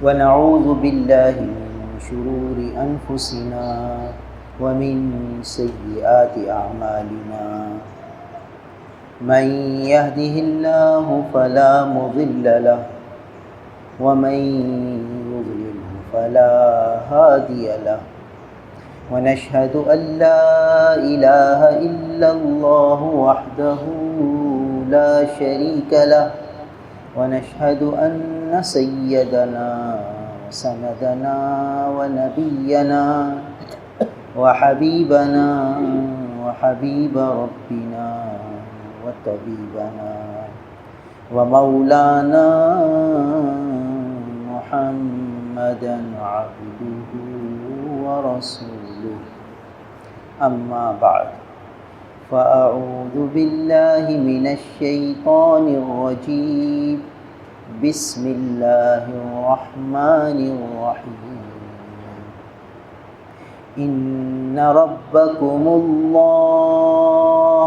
ونعوذ بالله من شرور أنفسنا ومن سيئات أعمالنا من يهده الله فلا مضل له ومن يضلله فلا هادي له ونشهد أن لا إله إلا الله وحده لا شريك له ونشهد أن سيدنا وسندنا ونبينا وحبيبنا وحبيب ربنا وطبيبنا ومولانا محمدا عبده ورسوله أما بعد فأعوذ بالله من الشيطان الرجيم بسم الله الرحمن الرحيم إن ربكم الله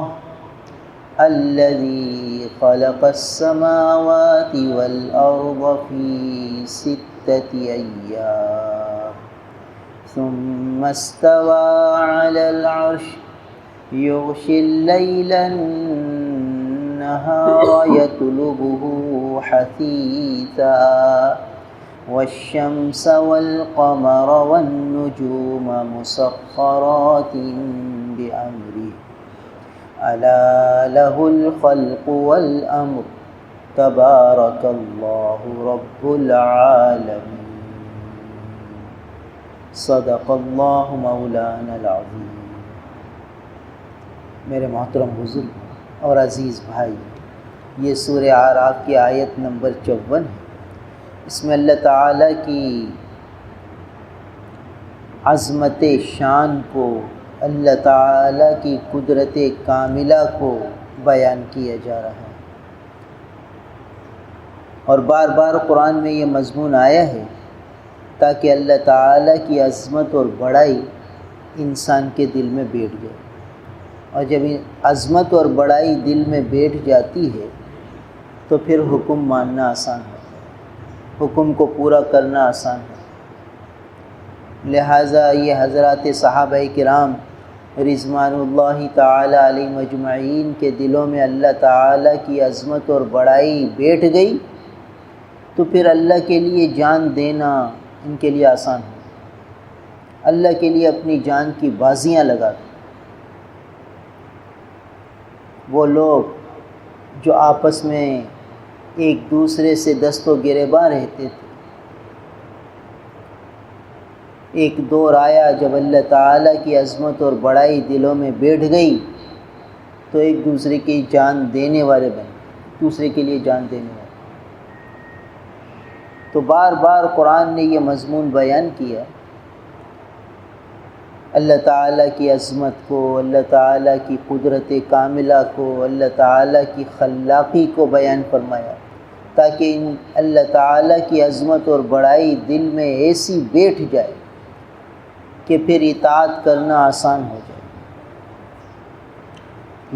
الذي خلق السماوات والأرض في 6 أيام ثم استوى على العرش يغشي الليل النهار يطلبه حثيثا والشمس والقمر والنجوم مسخرات بأمره ألا له الخلق والأمر تبارك الله رب العالمين صدق اللہ مولانا العظیم۔ میرے محترم بزرگ اور عزیز بھائی، یہ سورہ اعراف کی آیت نمبر 54 ہے۔ اس میں اللہ تعالیٰ کی عظمت شان کو، اللہ تعالیٰ کی قدرت کاملہ کو بیان کیا جا رہا ہے، اور بار بار قرآن میں یہ مضمون آیا ہے تاکہ اللہ تعالیٰ کی عظمت اور بڑائی انسان کے دل میں بیٹھ جائے، اور جب عظمت اور بڑائی دل میں بیٹھ جاتی ہے تو پھر حکم ماننا آسان ہے، حکم کو پورا کرنا آسان ہے۔ لہٰذا یہ حضرات صحابہ کرام رضوان اللہ تعالی علیہ مجمعین کے دلوں میں اللہ تعالیٰ کی عظمت اور بڑائی بیٹھ گئی تو پھر اللہ کے لیے جان دینا ان کے لیے آسان ہے، اللہ کے لیے اپنی جان کی بازیاں لگا دیں۔ وہ لوگ جو آپس میں ایک دوسرے سے دست و گریباں رہتے تھے، ایک دور آیا جب اللہ تعالیٰ کی عظمت اور بڑائی دلوں میں بیٹھ گئی تو ایک دوسرے کی جان دینے والے بنے، دوسرے کے لیے جان دینے والے۔ تو بار بار قرآن نے یہ مضمون بیان کیا، اللہ تعالیٰ کی عظمت کو، اللہ تعالیٰ کی قدرت کاملہ کو، اللہ تعالیٰ کی خلاقی کو بیان فرمایا تاکہ اللہ تعالیٰ کی عظمت اور بڑائی دل میں ایسی بیٹھ جائے کہ پھر اطاعت کرنا آسان ہو جائے۔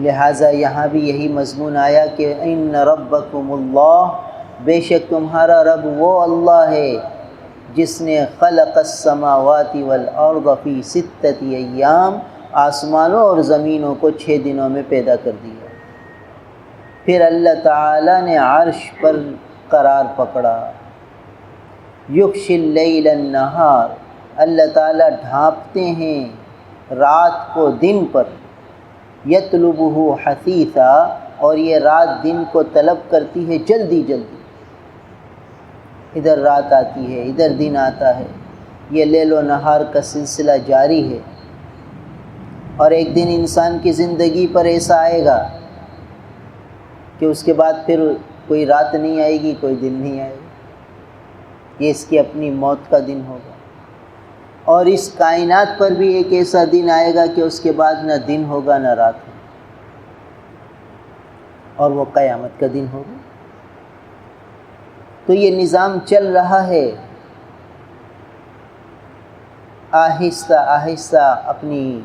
لہٰذا یہاں بھی یہی مضمون آیا کہ ان ربکم اللہ، بے شک تمہارا رب وہ اللہ ہے جس نے خلق السماوات والارض فی 6 ایام، آسمانوں اور زمینوں کو 6 دنوں میں پیدا کر دیا۔ پھر اللہ تعالیٰ نے عرش پر قرار پکڑا، یغشی اللیل النہار، اللہ تعالیٰ ڈھانپتے ہیں رات کو دن پر، یطلبہ حثیثا، اور یہ رات دن کو طلب کرتی ہے جلدی جلدی، ادھر رات آتی ہے ادھر دن آتا ہے، یہ لیل و نہار کا سلسلہ جاری ہے۔ اور ایک دن انسان کی زندگی پر ایسا آئے گا کہ اس کے بعد پھر کوئی رات نہیں آئے گی، کوئی دن نہیں آئے گا، یہ اس کی اپنی موت کا دن ہوگا۔ اور اس کائنات پر بھی ایک ایسا دن آئے گا کہ اس کے بعد نہ دن ہوگا نہ رات ہوگا، اور وہ قیامت کا دن ہوگا۔ تو یہ نظام چل رہا ہے، آہستہ آہستہ اپنی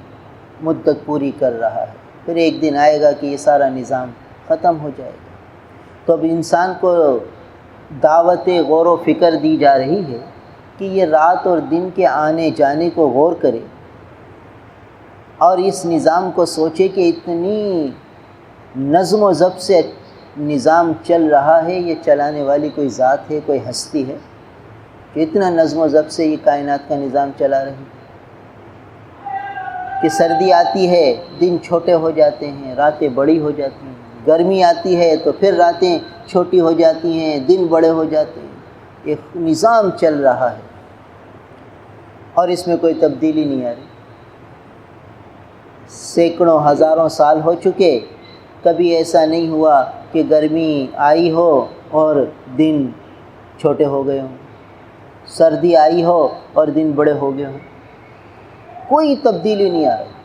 مدت پوری کر رہا ہے، پھر ایک دن آئے گا کہ یہ سارا نظام ختم ہو جائے گا۔ تو اب انسان کو دعوت غور و فکر دی جا رہی ہے کہ یہ رات اور دن کے آنے جانے کو غور کرے اور اس نظام کو سوچے کہ اتنی نظم و ضبط سے نظام چل رہا ہے، یہ چلانے والی کوئی ذات ہے، کوئی ہستی ہے کہ اتنا نظم و ضبط سے یہ کائنات کا نظام چلا رہی ہے، کہ سردی آتی ہے دن چھوٹے ہو جاتے ہیں، راتیں بڑی ہو جاتی ہیں، گرمی آتی ہے تو پھر راتیں چھوٹی ہو جاتی ہیں، دن بڑے ہو جاتے ہیں، ایک نظام چل رہا ہے اور اس میں کوئی تبدیلی نہیں آ رہی۔ سینکڑوں ہزاروں سال ہو چکے، کبھی ایسا نہیں ہوا کہ گرمی آئی ہو اور دن چھوٹے ہو گئے ہوں، سردی آئی ہو اور دن بڑے ہو گئے ہوں، کوئی تبدیلی نہیں آ رہی۔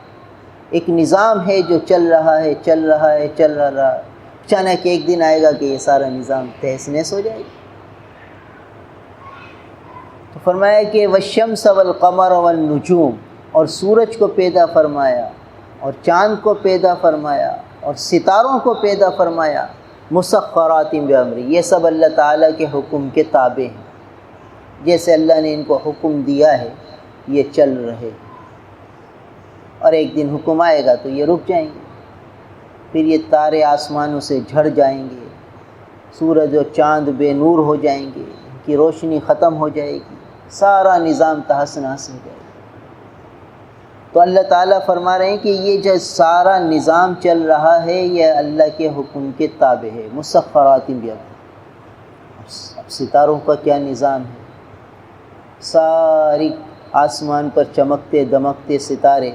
ایک نظام ہے جو چل رہا ہے، چل رہا ہے، چل رہا ہے، اچانک ایک دن آئے گا کہ یہ سارا نظام تہس نہس ہو جائے گا۔ تو فرمایا کہ والشمس والقمر والنجوم، اور سورج کو پیدا فرمایا اور چاند کو پیدا فرمایا اور ستاروں کو پیدا فرمایا، مسخرات بامری، یہ سب اللہ تعالیٰ کے حکم کے تابع ہیں، جیسے اللہ نے ان کو حکم دیا ہے یہ چل رہے، اور ایک دن حکم آئے گا تو یہ رک جائیں گے، پھر یہ تارے آسمانوں سے جھڑ جائیں گے، سورج و چاند بے نور ہو جائیں گے، ان کی روشنی ختم ہو جائے گی، سارا نظام تہس نہس ہو جائے گا۔ تو اللہ تعالیٰ فرما رہے ہیں کہ یہ جو سارا نظام چل رہا ہے یہ اللہ کے حکم کے تابع ہے، مسخرات بامر۔ اب ستاروں کا کیا نظام ہے، ساری آسمان پر چمکتے دمکتے ستارے،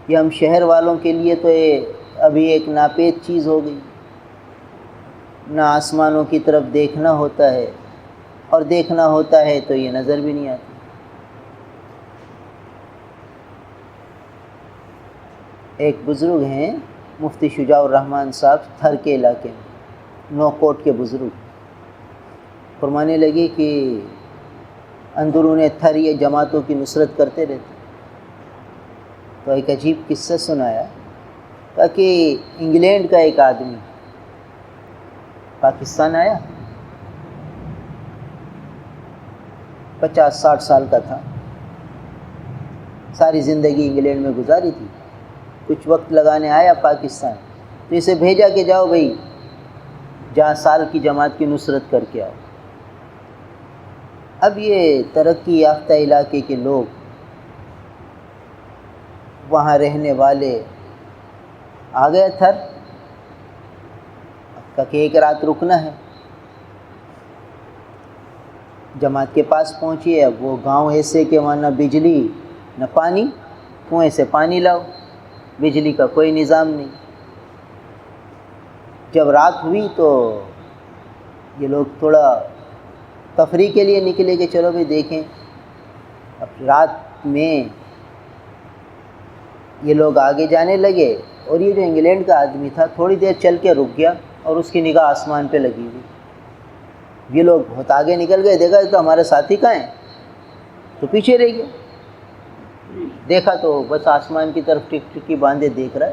یہ ہم شہر والوں کے لیے تو یہ ابھی ایک ناپید چیز ہو گئی، نہ آسمانوں کی طرف دیکھنا ہوتا ہے، اور دیکھنا ہوتا ہے تو یہ نظر بھی نہیں آتی۔ ایک بزرگ ہیں مفتی شجاع الرحمن صاحب، تھر کے علاقے میں، نوکوٹ کے بزرگ، فرمانے لگے کہ اندرون تھر یہ جماعتوں کی نصرت کرتے رہتے، تو ایک عجیب قصہ سنایا، کہا کہ انگلینڈ کا ایک آدمی پاکستان آیا، 50-60 سال کا تھا، ساری زندگی انگلینڈ میں گزاری تھی، کچھ وقت لگانے آیا پاکستان، تو اسے بھیجا کہ جاؤ بھائی جہاں سال کی جماعت کی نصرت کر کے آؤ۔ اب یہ ترقی یافتہ علاقے کے لوگ، وہاں رہنے والے، آ گئے تھر، کہا کہ ایک رات رکنا ہے، جماعت کے پاس پہنچی۔ اب وہ گاؤں ایسے کہ وہاں نہ بجلی نہ پانی، کنویں سے پانی لاؤ، بجلی کا کوئی نظام نہیں۔ جب رات ہوئی تو یہ لوگ تھوڑا تفریح کے لیے نکلے کہ چلو بھائی دیکھیں۔ اب رات میں یہ لوگ آگے جانے لگے، اور یہ جو انگلینڈ کا آدمی تھا تھوڑی دیر چل کے رک گیا، اور اس کی نگاہ آسمان پہ لگی ہوئی۔ یہ لوگ بہت آگے نکل گئے، دیکھا تو ہمارے ساتھی کہاں ہیں، تو پیچھے رہ گئے۔ دیکھا تو بس آسمان کی طرف ٹک ٹکی باندھے دیکھ رہا ہے،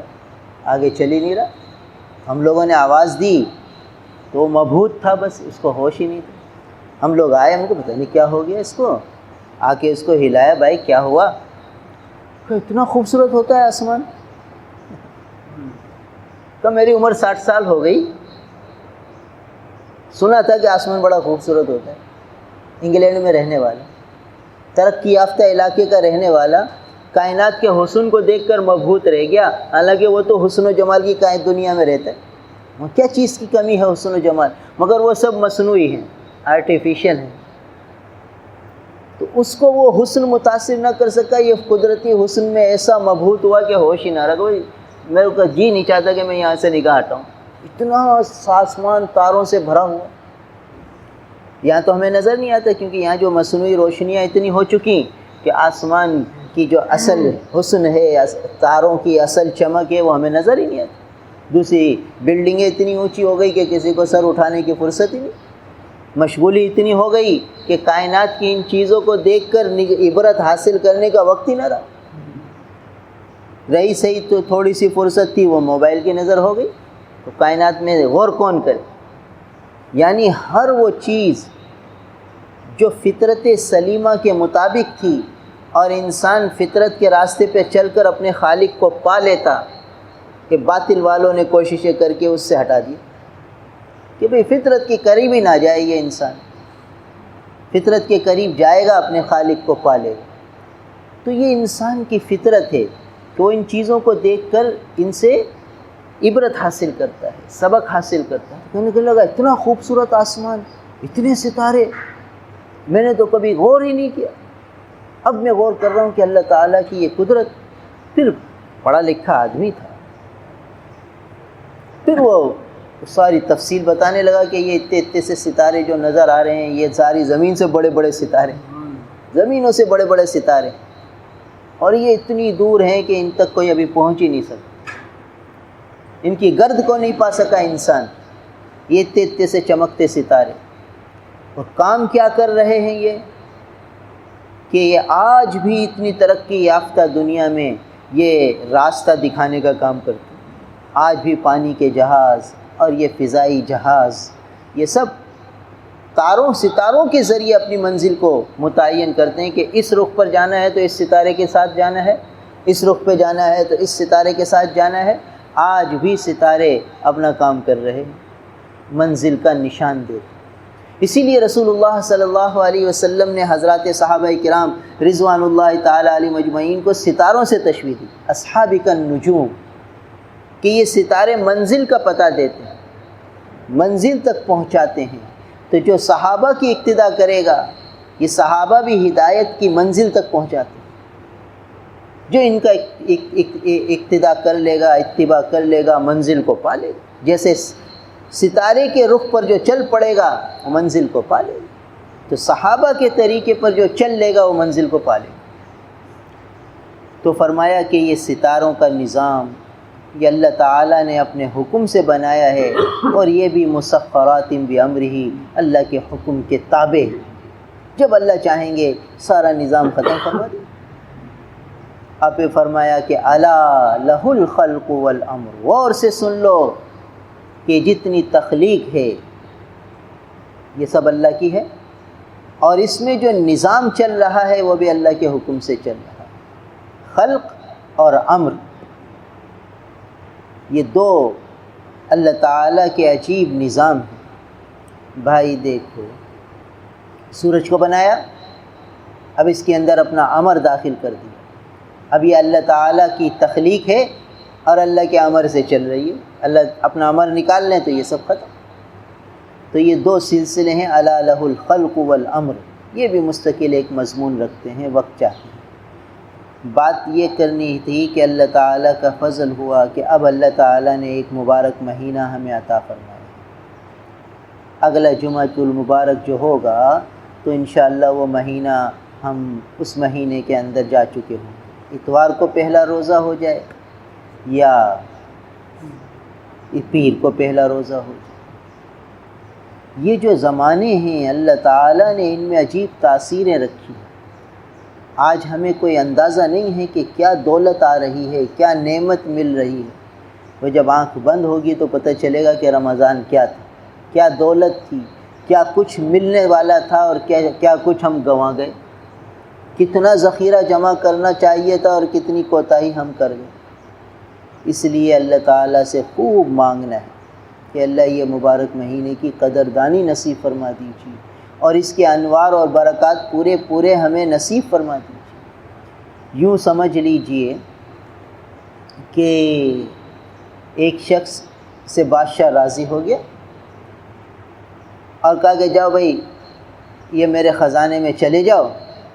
آگے چل ہی نہیں رہا۔ ہم لوگوں نے آواز دی تو وہ مبہوت تھا، بس اس کو ہوش ہی نہیں تھا۔ ہم لوگ آئے، ہم کو پتہ نہیں کیا ہو گیا اس کو، آ کے اس کو ہلایا، بھائی کیا ہوا؟ کہ اتنا خوبصورت ہوتا ہے آسمان۔ تو میری عمر 60 سال ہو گئی، سنا تھا کہ آسمان بڑا خوبصورت ہوتا ہے۔ انگلینڈ میں رہنے والا، ترقی یافتہ علاقے کا رہنے والا، کائنات کے حسن کو دیکھ کر مبہوت رہ گیا، حالانکہ وہ تو حسن و جمال کی دنیا میں رہتا ہے۔ وہ کیا چیز کی کمی ہے حسن و جمال، مگر وہ سب مصنوعی ہیں، آرٹیفیشل ہیں، تو اس کو وہ حسن متاثر نہ کر سکا۔ یہ قدرتی حسن میں ایسا مبہوت ہوا کہ ہوش ہی نہ رہا۔ میرے کو جی نہیں چاہتا کہ میں یہاں سے نگاہ ہٹاؤں، اتنا آسمان تاروں سے بھرا ہوا۔ یہاں تو ہمیں نظر نہیں آتا، کیونکہ یہاں جو مصنوعی روشنیاں اتنی ہو چکی کہ آسمان کی جو اصل حسن ہے، تاروں کی اصل چمک ہے، وہ ہمیں نظر ہی نہیں آتی۔ دوسری بلڈنگیں اتنی اونچی ہو گئی کہ کسی کو سر اٹھانے کی فرصت ہی نہیں، مشغولی اتنی ہو گئی کہ کائنات کی ان چیزوں کو دیکھ کر عبرت حاصل کرنے کا وقت ہی نہ رہا۔ رہی صحیح تو تھوڑی سی فرصت تھی، وہ موبائل کی نظر ہو گئی، تو کائنات میں غور کون کرے؟ یعنی ہر وہ چیز جو فطرت سلیمہ کے مطابق تھی اور انسان فطرت کے راستے پہ چل کر اپنے خالق کو پا لیتا، کہ باطل والوں نے کوششیں کر کے اس سے ہٹا دیا کہ بھئی فطرت کے قریب ہی نہ جائے یہ انسان، فطرت کے قریب جائے گا اپنے خالق کو پا لے گا۔ تو یہ انسان کی فطرت ہے کہ وہ ان چیزوں کو دیکھ کر ان سے عبرت حاصل کرتا ہے، سبق حاصل کرتا ہے۔ کہنے کو لگا اتنا خوبصورت آسمان، اتنے ستارے، میں نے تو کبھی غور ہی نہیں کیا، اب میں غور کر رہا ہوں کہ اللہ تعالیٰ کی یہ قدرت۔ پھر پڑھا لکھا آدمی تھا، پھر وہ ساری تفصیل بتانے لگا کہ یہ اتنے سے ستارے جو نظر آ رہے ہیں یہ ساری زمین سے بڑے بڑے ستارے، زمینوں سے بڑے بڑے ستارے، اور یہ اتنی دور ہیں کہ ان تک کوئی ابھی پہنچ ہی نہیں سکتا، ان کی گرد کو نہیں پا سکا انسان، یہ اتنے سے چمکتے ستارے۔ اور کام کیا کر رہے ہیں یہ کہ یہ آج بھی اتنی ترقی یافتہ دنیا میں یہ راستہ دکھانے کا کام کرتے ہیں۔ آج بھی پانی کے جہاز اور یہ فضائی جہاز یہ سب تاروں ستاروں کے ذریعے اپنی منزل کو متعین کرتے ہیں کہ اس رخ پر جانا ہے تو اس ستارے کے ساتھ جانا ہے، اس رخ پہ جانا ہے تو اس ستارے کے ساتھ جانا ہے۔ آج بھی ستارے اپنا کام کر رہے ہیں، منزل کا نشان دیتے۔ اسی لیے رسول اللہ صلی اللہ علیہ وسلم نے حضرات صحابہ کرام رضوان اللہ تعالی علیہم اجمعین کو ستاروں سے تشبیہ دی، اصحابک النجوم، کہ یہ ستارے منزل کا پتہ دیتے ہیں، منزل تک پہنچاتے ہیں۔ تو جو صحابہ کی اقتداء کرے گا، یہ صحابہ بھی ہدایت کی منزل تک پہنچاتے ہیں۔ جو ان کا اقتداء کر لے گا، اتباع کر لے گا، منزل کو پا لے گا۔ جیسے ستارے کے رخ پر جو چل پڑے گا وہ منزل کو پا لے گا، تو صحابہ کے طریقے پر جو چل لے گا وہ منزل کو پا لے گا۔ تو فرمایا کہ یہ ستاروں کا نظام یہ اللہ تعالیٰ نے اپنے حکم سے بنایا ہے، اور یہ بھی مسخرات بامرہ، اللہ کے حکم کے تابع ہے۔ جب اللہ چاہیں گے سارا نظام ختم فرما دیں۔ آپ نے فرمایا کہ الا لہ الخلق والامر، غور سے سن لو کہ جتنی تخلیق ہے یہ سب اللہ کی ہے، اور اس میں جو نظام چل رہا ہے وہ بھی اللہ کے حکم سے چل رہا ہے۔ خلق اور امر، یہ دو اللہ تعالیٰ کے عجیب نظام ہیں۔ بھائی دیکھو، سورج کو بنایا، اب اس کے اندر اپنا امر داخل کر دیا، اب یہ اللہ تعالیٰ کی تخلیق ہے اور اللہ کے امر سے چل رہی ہے۔ اللہ اپنا امر نکال لیں تو یہ سب ختم۔ تو یہ دو سلسلے ہیں، الا لہ الخلق والامر، یہ بھی مستقل ایک مضمون رکھتے ہیں، وقت چاہتے ہیں۔ بات یہ کرنی تھی کہ اللہ تعالیٰ کا فضل ہوا کہ اب اللہ تعالیٰ نے ایک مبارک مہینہ ہمیں عطا فرمایا۔ اگلا جمعۃ المبارک جو ہوگا تو انشاءاللہ وہ مہینہ ہم اس مہینے کے اندر جا چکے ہوں گے۔ اتوار کو پہلا روزہ ہو جائے یا پیر کو پہلا روزہ ہو جائے۔ یہ جو زمانے ہیں اللہ تعالیٰ نے ان میں عجیب تاثیریں رکھی ہیں۔ آج ہمیں کوئی اندازہ نہیں ہے کہ کیا دولت آ رہی ہے، کیا نعمت مل رہی ہے۔ وہ جب آنکھ بند ہوگی تو پتہ چلے گا کہ رمضان کیا تھا، کیا دولت تھی، کیا کچھ ملنے والا تھا اور کیا کچھ ہم گنوا گئے، کتنا ذخیرہ جمع کرنا چاہیے تھا اور کتنی کوتاہی ہم کر گئے۔ اس لیے اللہ تعالیٰ سے خوب مانگنا ہے کہ اللہ یہ مبارک مہینے کی قدردانی نصیب فرما دیجیے، اور اس کے انوار اور برکات پورے ہمیں نصیب فرما دیجیے۔ یوں سمجھ لیجئے کہ ایک شخص سے بادشاہ راضی ہو گیا اور کہا کہ جاؤ بھائی یہ میرے خزانے میں چلے جاؤ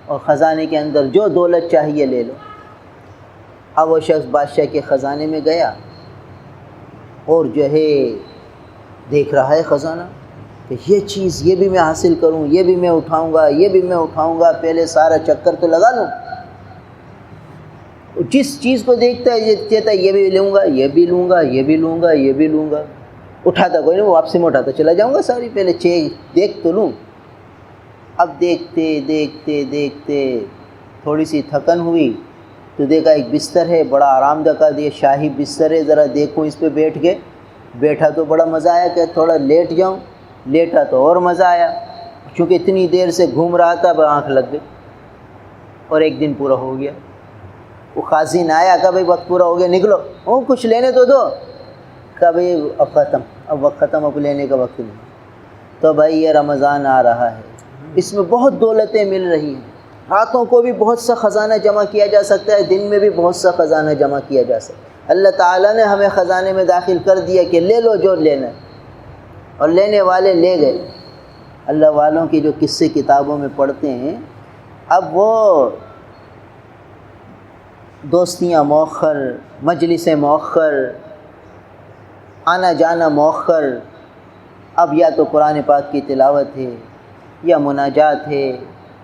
اور خزانے کے اندر جو دولت چاہیے لے لو۔ اب وہ شخص بادشاہ کے خزانے میں گیا اور جو ہے دیکھ رہا ہے خزانہ کہ یہ چیز یہ بھی میں حاصل کروں، یہ بھی میں اٹھاؤں گا، یہ بھی میں اٹھاؤں گا، پہلے سارا چکر تو لگا لوں۔ جس چیز کو دیکھتا ہے یہ کہتا ہے یہ بھی لوں گا، یہ بھی لوں گا، یہ بھی لوں گا، یہ بھی لوں گا۔ اٹھاتا کوئی نہیں، وہ واپسی میں اٹھاتا چلا جاؤں گا ساری، پہلے دیکھ تو لوں۔ اب دیکھتے دیکھتے دیکھتے تھوڑی سی تھکن ہوئی تو دیکھا ایک بستر ہے، بڑا آرام دہ کا یہ شاہی بستر ہے، ذرا دیکھوں اس پہ بیٹھ کے۔ بیٹھا تو بڑا مزہ آیا کہ تھوڑا لیٹ جاؤں، لیٹا تو اور مزہ آیا، چونکہ اتنی دیر سے گھوم رہا تھا اب آنکھ لگ گئی اور ایک دن پورا ہو گیا۔ وہ خازن آیا کہا بھائی وقت پورا ہو گیا نکلو، او کچھ لینے تو دو، کہا بھائی اب ختم، اب وقت ختم، اب لینے کا وقت نہیں۔ تو بھائی یہ رمضان آ رہا ہے، اس میں بہت دولتیں مل رہی ہیں، راتوں کو بھی بہت سا خزانہ جمع کیا جا سکتا ہے، دن میں بھی بہت سا خزانہ جمع کیا جا سکتا ہے۔ اللہ تعالیٰ نے ہمیں خزانے میں داخل کر دیا کہ لے لو جو لینا ہے، اور لینے والے لے گئے۔ اللہ والوں کی جو قصے کتابوں میں پڑھتے ہیں، اب وہ دوستیاں مؤخر، مجلس مؤخر، آنا جانا مؤخر، اب یا تو قرآن پاک کی تلاوت ہے یا مناجات ہے،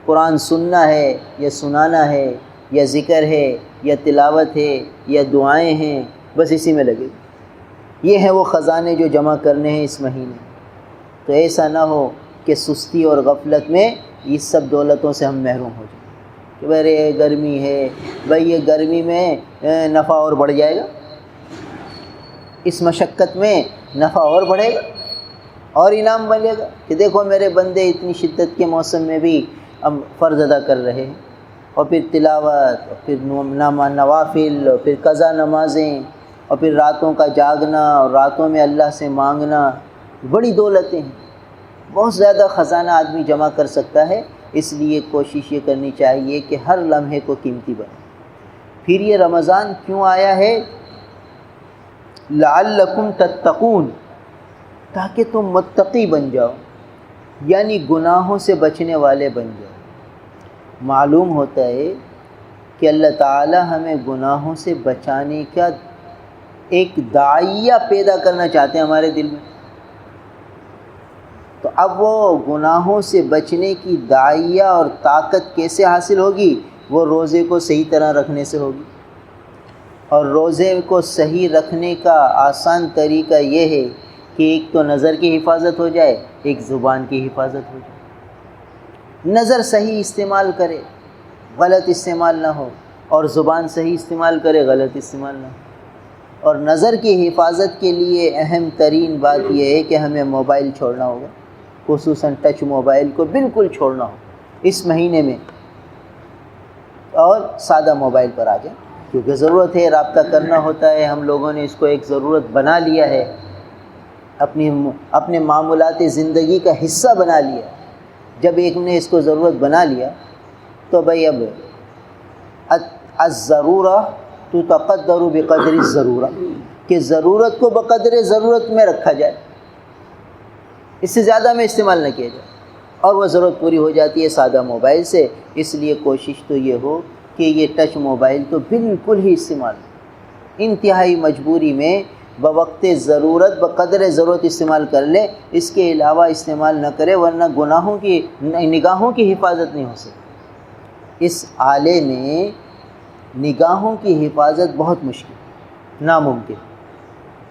قرآن سننا ہے یا سنانا ہے، یا ذکر ہے یا تلاوت ہے یا دعائیں ہیں، بس اسی میں لگے۔ یہ ہیں وہ خزانے جو جمع کرنے ہیں اس مہینے۔ تو ایسا نہ ہو کہ سستی اور غفلت میں اس سب دولتوں سے ہم محروم ہو جائیں کہ بھائی گرمی ہے، بھائی یہ گرمی میں نفع اور بڑھ جائے گا، اس مشقت میں نفع اور بڑھے گا اور انعام بنے گا کہ دیکھو میرے بندے اتنی شدت کے موسم میں بھی اب فرض ادا کر رہے ہیں، اور پھر تلاوت، اور پھر نوافل، اور پھر قضا نمازیں، اور پھر راتوں کا جاگنا اور راتوں میں اللہ سے مانگنا، بڑی دولتیں ہیں، بہت زیادہ خزانہ آدمی جمع کر سکتا ہے۔ اس لیے کوشش یہ کرنی چاہیے کہ ہر لمحے کو قیمتی بنے۔ پھر یہ رمضان کیوں آیا ہے؟ لعلکم تتقون، تاکہ تم متقی بن جاؤ، یعنی گناہوں سے بچنے والے بن جاؤ۔ معلوم ہوتا ہے کہ اللہ تعالی ہمیں گناہوں سے بچانے کا ایک داعیہ پیدا کرنا چاہتے ہیں ہمارے دل میں۔ تو اب وہ گناہوں سے بچنے کی داعیہ اور طاقت کیسے حاصل ہوگی؟ وہ روزے کو صحیح طرح رکھنے سے ہوگی، اور روزے کو صحیح رکھنے کا آسان طریقہ یہ ہے کہ ایک تو نظر کی حفاظت ہو جائے، ایک زبان کی حفاظت ہو جائے۔ نظر صحیح استعمال کرے، غلط استعمال نہ ہو، اور زبان صحیح استعمال کرے، غلط استعمال نہ ہو۔ اور نظر کی حفاظت کے لیے اہم ترین بات یہ ہے کہ ہمیں موبائل چھوڑنا ہوگا، خصوصاً ٹچ موبائل کو بالکل چھوڑنا ہو اس مہینے میں، اور سادہ موبائل پر آ جائیں، کیونکہ ضرورت ہے، رابطہ کرنا ہوتا ہے، ہم لوگوں نے اس کو ایک ضرورت بنا لیا ہے، اپنے معمولات زندگی کا حصہ بنا لیا۔ جب ایک نے اس کو ضرورت بنا لیا تو بھائی اب الضرورہ تقدر بقدر الضرورہ، کہ ضرورت کو بقدر ضرورت میں رکھا جائے، اس سے زیادہ میں استعمال نہ کیا جائے، اور وہ ضرورت پوری ہو جاتی ہے سادہ موبائل سے۔ اس لیے کوشش تو یہ ہو کہ یہ ٹچ موبائل تو بالکل ہی استعمال، انتہائی مجبوری میں بوقت ضرورت بقدر ضرورت استعمال کر لے، اس کے علاوہ استعمال نہ کرے، ورنہ نگاہوں کی حفاظت نہیں ہو سکتی۔ اس آلے میں نگاہوں کی حفاظت بہت مشکل، ناممکن،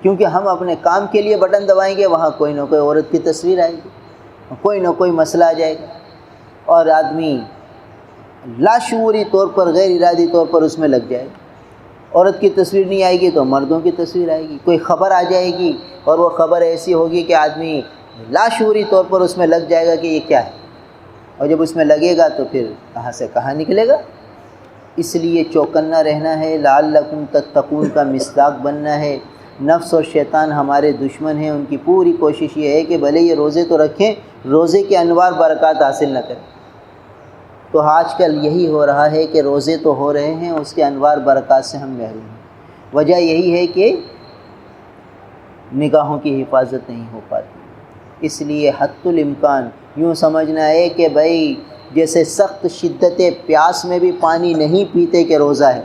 کیونکہ ہم اپنے کام کے لیے بٹن دبائیں گے، وہاں کوئی نہ کوئی عورت کی تصویر آئے گی، کوئی نہ کوئی مسئلہ آ جائے گا، اور آدمی لاشعوری طور پر، غیر ارادی طور پر اس میں لگ جائے گا۔ عورت کی تصویر نہیں آئے گی تو مردوں کی تصویر آئے گی، کوئی خبر آ جائے گی اور وہ خبر ایسی ہوگی کہ آدمی لاشعوری طور پر اس میں لگ جائے گا کہ یہ کیا ہے، اور جب اس میں لگے گا تو پھر کہاں سے کہاں نکلے گا۔ اس لیے چوکنا رہنا ہے، لعلکم تتقون کا مصداق بننا ہے۔ نفس اور شیطان ہمارے دشمن ہیں، ان کی پوری کوشش یہ ہے کہ بھلے یہ روزے تو رکھیں، روزے کے انوار برکات حاصل نہ کریں۔ تو آج کل یہی ہو رہا ہے کہ روزے تو ہو رہے ہیں، اس کے انوار برکات سے ہم محروم ہیں۔ وجہ یہی ہے کہ نگاہوں کی حفاظت نہیں ہو پاتی۔ اس لیے حتی الامکان یوں سمجھنا ہے کہ بھائی جیسے سخت شدت پیاس میں بھی پانی نہیں پیتے کہ روزہ ہے،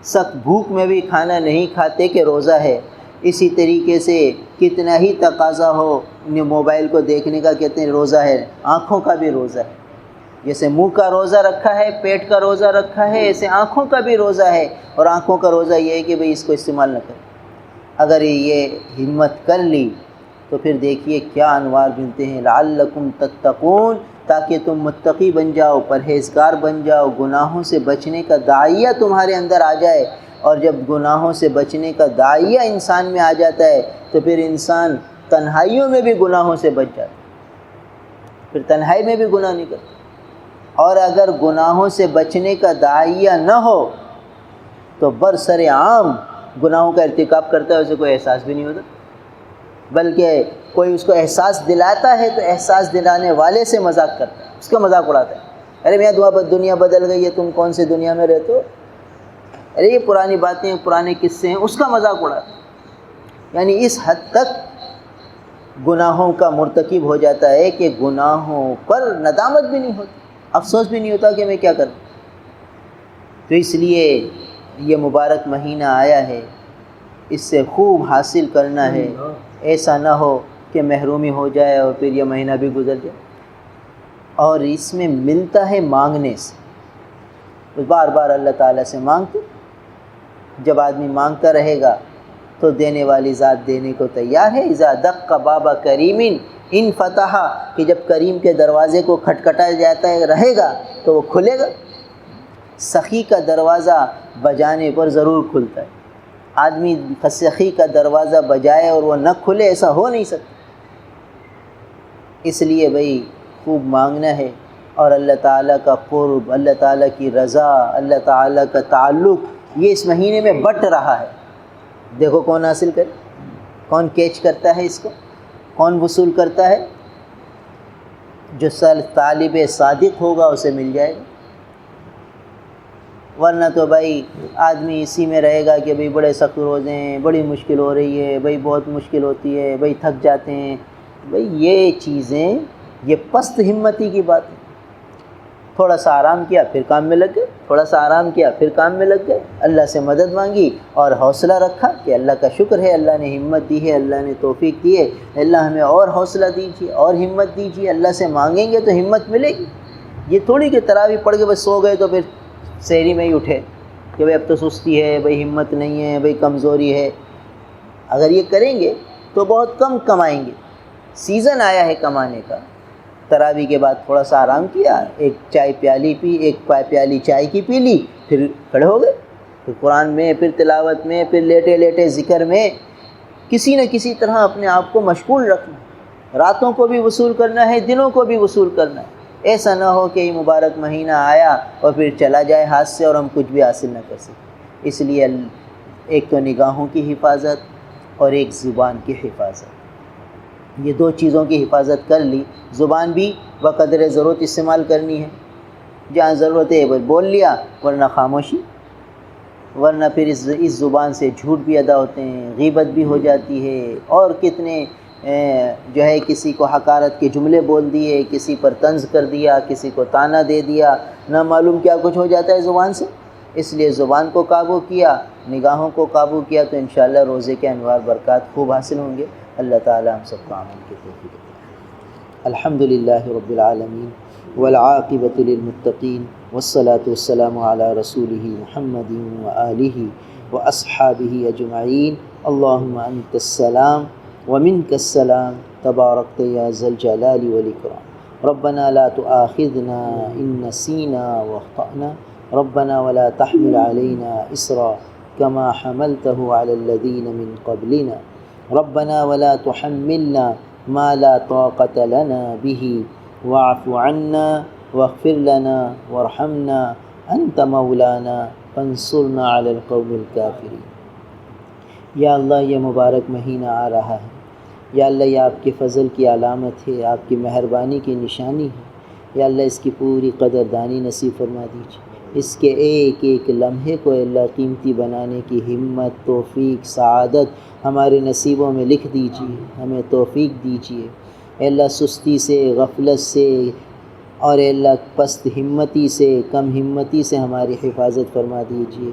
سخت بھوک میں بھی کھانا نہیں کھاتے کہ روزہ ہے، اسی طریقے سے کتنا ہی تقاضا ہو موبائل کو دیکھنے کا، کہتے ہیں روزہ ہے، آنکھوں کا بھی روزہ ہے۔ جیسے منہ کا روزہ رکھا ہے، پیٹ کا روزہ رکھا ہے، ایسے آنکھوں کا بھی روزہ ہے، اور آنکھوں کا روزہ یہ ہے کہ بھئی اس کو استعمال نہ کریں۔ اگر یہ ہمت کر لی تو پھر دیکھیے کیا انوار ملتے ہیں، لعلکم تتقون، تاکہ تم متقی بن جاؤ، پرہیزگار بن جاؤ، گناہوں سے بچنے کا داعیہ تمہارے اندر آ جائے۔ اور جب گناہوں سے بچنے کا داعیہ انسان میں آ جاتا ہے تو پھر انسان تنہائیوں میں بھی گناہوں سے بچ جاتا، پھر تنہائی میں بھی گناہ نہیں کرتا۔ اور اگر گناہوں سے بچنے کا داعیہ نہ ہو تو برسر عام گناہوں کا ارتکاب کرتا ہے، اسے کوئی احساس بھی نہیں ہوتا، بلکہ کوئی اس کو احساس دلاتا ہے تو احساس دلانے والے سے مذاق کرتا ہے، اس کا مذاق اڑاتا ہے، ارے میاں دنیا بدل گئی ہے، تم کون سی دنیا میں رہتے ہو، ارے یہ پرانی باتیں پرانے قصے ہیں، اس کا مذاق اڑاتا ہے۔ یعنی اس حد تک گناہوں کا مرتکب ہو جاتا ہے کہ گناہوں پر ندامت بھی نہیں ہوتی، افسوس بھی نہیں ہوتا کہ میں کیا کروں۔ تو اس لیے یہ مبارک مہینہ آیا ہے، اس سے خوب حاصل کرنا ہے، ایسا نہ ہو کہ محرومی ہو جائے اور پھر یہ مہینہ بھی گزر جائے۔ اور اس میں ملتا ہے مانگنے سے، بار بار اللہ تعالیٰ سے مانگتے، جب آدمی مانگتا رہے گا تو دینے والی ذات دینے کو تیار ہے۔ اذا دق باب کریم ان فتح، کہ جب کریم کے دروازے کو کھٹکھٹایا جاتا ہے رہے گا تو وہ کھلے گا۔ سخی کا دروازہ بجانے پر ضرور کھلتا ہے، آدمی سخی کا دروازہ بجائے اور وہ نہ کھلے، ایسا ہو نہیں سکتا۔ اس لیے بھئی خوب مانگنا ہے، اور اللہ تعالیٰ کا قرب، اللہ تعالیٰ کی رضا، اللہ تعالیٰ کا تعلق یہ اس مہینے میں بٹ رہا ہے۔ دیکھو کون حاصل کرے، کون کیچ کرتا ہے اس کو، کون وصول کرتا ہے۔ جو طالب صادق ہوگا اسے مل جائے گا، ورنہ تو بھائی آدمی اسی میں رہے گا کہ بھئی بڑے سخت روزے ہیں، بڑی مشکل ہو رہی ہے، بھئی بہت مشکل ہوتی ہے، بھئی تھک جاتے ہیں۔ بھئی یہ چیزیں، یہ پست ہمتی کی بات ہے۔ تھوڑا سا آرام کیا پھر کام میں لگ گئے، تھوڑا سا آرام کیا پھر کام میں لگ گئے، اللہ سے مدد مانگی اور حوصلہ رکھا کہ اللہ کا شکر ہے، اللہ نے ہمت دی ہے، اللہ نے توفیق دی ہے، اللہ ہمیں اور حوصلہ دیجیے اور ہمت دیجیے۔ اللہ سے مانگیں گے تو ہمت ملے گی۔ یہ تھوڑی کہ تراویح پڑھ کے بس سو گئے تو پھر سحری میں ہی اٹھے کہ بھئی اب تو سستی ہے، بھئی ہمت نہیں ہے، بھئی کمزوری ہے۔ اگر یہ کریں گے تو بہت کم کمائیں گے۔ سیزن آیا ہے کمانے کا، تراویح کے بعد تھوڑا سا آرام کیا، ایک چائے پیالی پی، ایک پیالی چائے کی پی لی، پھر کھڑے ہو گئے، پھر قرآن میں، پھر تلاوت میں، پھر لیٹے لیٹے ذکر میں، کسی نہ کسی طرح اپنے آپ کو مشغول رکھنا۔ راتوں کو بھی وصول کرنا ہے، دنوں کو بھی وصول کرنا ہے۔ ایسا نہ ہو کہ یہ مبارک مہینہ آیا اور پھر چلا جائے ہاتھ سے اور ہم کچھ بھی حاصل نہ کر سکیں۔ اس لیے ایک تو نگاہوں کی حفاظت اور ایک زبان کی حفاظت، یہ دو چیزوں کی حفاظت کر لی۔ زبان بھی بقدر ضرورت استعمال کرنی ہے، جہاں ضرورت ہے بس بول لیا، ورنہ خاموشی، ورنہ پھر اس زبان سے جھوٹ بھی ادا ہوتے ہیں، غیبت بھی ہو جاتی ہے، اور کتنے جو ہے کسی کو حقارت کے جملے بول دیے، کسی پر طنز کر دیا، کسی کو طعنہ دے دیا، نہ معلوم کیا کچھ ہو جاتا ہے زبان سے۔ اس لیے زبان کو قابو کیا، نگاہوں کو قابو کیا تو انشاءاللہ روزے کے انوار برکات خوب حاصل ہوں گے۔ اللہ تعالی ہم سب کو عمل کی توفیق دے۔ الحمدللہ رب العالمین والعاقبۃ للمتقین والصلاة والسلام علی رسولہ محمد وآلہ واصحابہ اجمعین۔ اللہم انت السلام ومنک السلام تبارکت یا ذا الجلال والاکرام۔ ربنا لا تؤاخذنا ان نسینا واخطأنا، ربنا ولا تحمل علينا إصرا كما حملته على الذين من قبلنا، ربنا ولا تحملنا ما لا طاقة لنا به واعف عنا واغفر لنا وارحمنا أنت مولانا فانصرنا على القوم الكافرين۔ یا اللہ یہ مبارک مہینہ آ رہا ہے، یا اللہ یہ آپ کے فضل کی علامت ہے، آپ کی مہربانی کی نشانی ہے، یا اللہ اس کی پوری قدردانی نصیب فرما دیجیے۔ اس کے ایک ایک لمحے کو اللہ قیمتی بنانے کی ہمت، توفیق، سعادت ہمارے نصیبوں میں لکھ دیجیے، ہمیں توفیق دیجیے۔ اے اللہ سستی سے، غفلت سے، اور اے اللہ پست ہمتی سے، کم ہمتی سے ہماری حفاظت فرما دیجیے،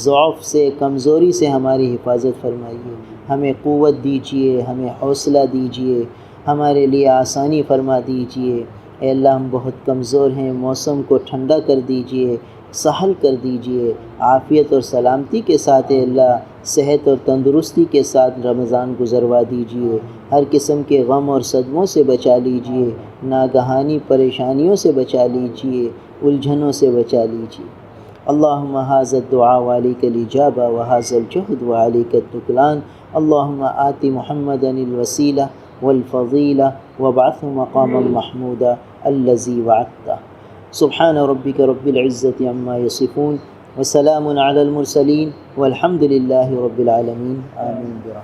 ضعف سے، کمزوری سے ہماری حفاظت فرمائیے، ہمیں قوت دیجیے، ہمیں حوصلہ دیجیے، ہمارے لیے آسانی فرما دیجیے۔ اے اللہ ہم بہت کمزور ہیں، موسم کو ٹھنڈا کر دیجیے، سہل کر دیجیے، عافیت اور سلامتی کے ساتھ اے اللہ صحت اور تندرستی کے ساتھ رمضان گزروا دیجیے، ہر قسم کے غم اور صدموں سے بچا لیجیے، ناگہانی پریشانیوں سے بچا لیجیے، الجھنوں سے بچا لیجیے۔ اللہم ھذا الدعاء وعلیک الاجابہ وھذا الجہد وعلیک التکلان۔ اللہم آت محمدا الوسیلہ والفضيلة وابعثه مقاما محمودا الذي وعدته. سبحان ربك رب العزة عما يصفون وسلام على المرسلين والحمد لله رب العالمين. آمين برحمتك.